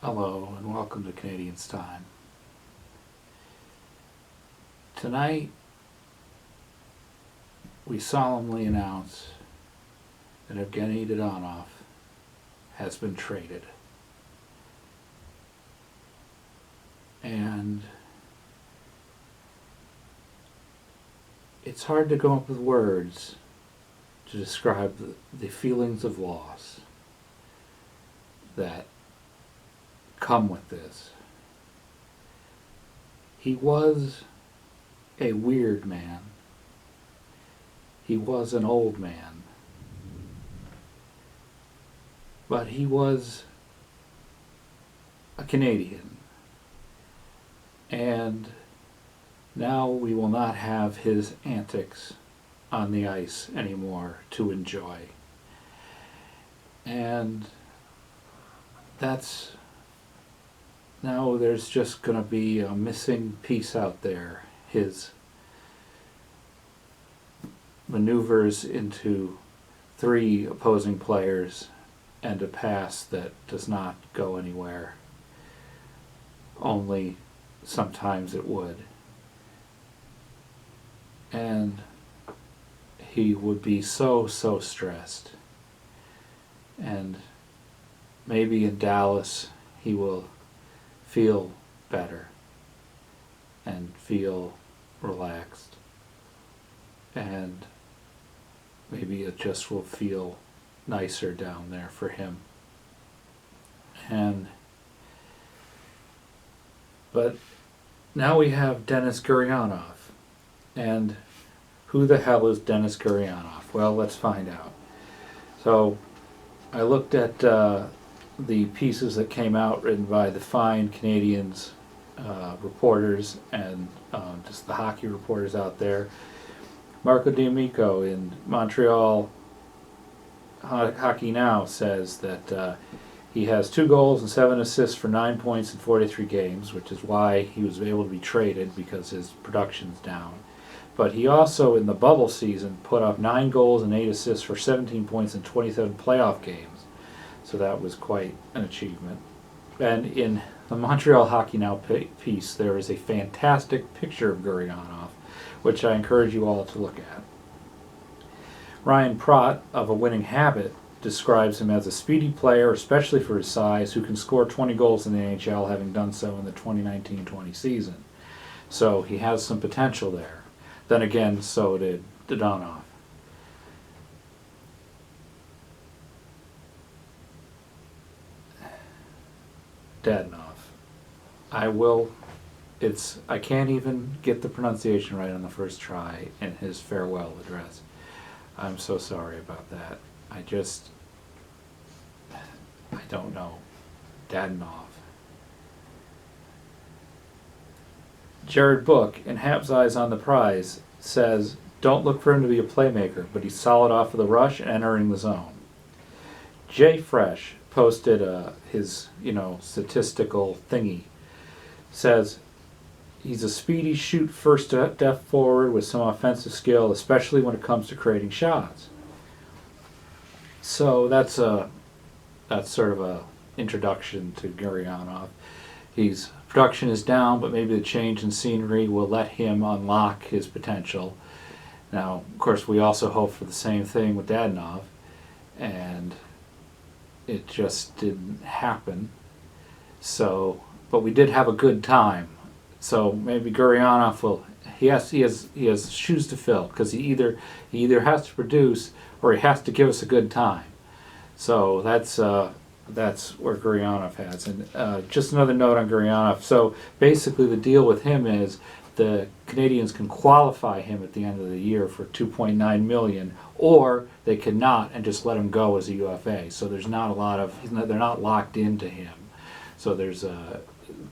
Hello and welcome to Canadiens Time. Tonight, we solemnly announce that Evgeny Dadonov has been traded. And it's hard to come up with words to describe the feelings of loss that come with this. He was a weird man. He was an old man. But he was a Canadian. And now we will not have his antics on the ice anymore to enjoy. And that's now there's just going to be a missing piece out there. His maneuvers into three opposing players and a pass that does not go anywhere. Only sometimes it would. And he would be so stressed. And maybe in Dallas he will feel better and feel relaxed, and maybe it just will feel nicer down there for him. But now we have Denis Gurianov, and who the hell is Denis Gurianov? Well, let's find out. So I looked at the pieces that came out written by the fine Canadiens reporters and just the hockey reporters out there. Marco D'Amico in Montreal Hockey Now says that he has 2 goals and 7 assists for 9 points in 43 games, which is why he was able to be traded, because his production's down. But he also, in the bubble season, put up 9 goals and 8 assists for 17 points in 27 playoff games. So that was quite an achievement. And in the Montreal Hockey Now piece, there is a fantastic picture of Gurianov, which I encourage you all to look at. Ryan Praught of A Winning Habit describes him as a speedy player, especially for his size, who can score 20 goals in the NHL, having done so in the 2019-20 season. So he has some potential there. Then again, so did Dadonov. I can't even get the pronunciation right on the first try in his farewell address. I'm so sorry about that. I don't know. Dadonov. Jared Book, in Habs Eyes on the Prize, says, don't look for him to be a playmaker, but he's solid off of the rush and entering the zone. JFresh posted his statistical thingy. Says he's a speedy shoot first step forward with some offensive skill, especially when it comes to creating shots. So that's sort of a introduction to Gurianov. His production is down, but maybe the change in scenery will let him unlock his potential. Now, of course, we also hope for the same thing with Dadonov, and it just didn't happen. So, but we did have a good time. So maybe Gurianov will. He has shoes to fill, because he either has to produce or he has to give us a good time. So that's where Gurianov has. And just another note on Gurianov. So basically, the deal with him is the Canadiens can qualify him at the end of the year for $2.9 million, or they cannot and just let him go as a UFA. So there's not a lot of. They're not locked into him. So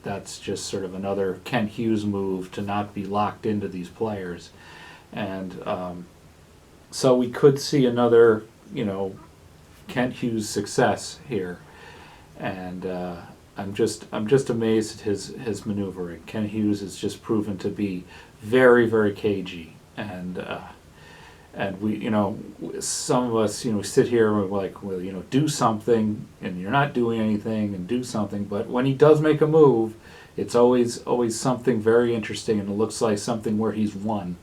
that's just sort of another Kent Hughes move to not be locked into these players, and so we could see another Kent Hughes success here, and I'm just amazed at his maneuvering. Kent Hughes has just proven to be very cagey, and And we, some of us, we sit here and we're like, well, do something, and you're not doing anything, and do something. But when he does make a move, it's always something very interesting, and it looks like something where he's won.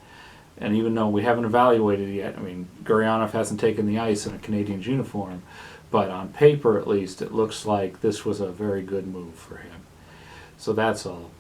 And even though we haven't evaluated it yet, I mean, Gurionov hasn't taken the ice in a Canadiens uniform, but on paper at least, it looks like this was a very good move for him. So that's all.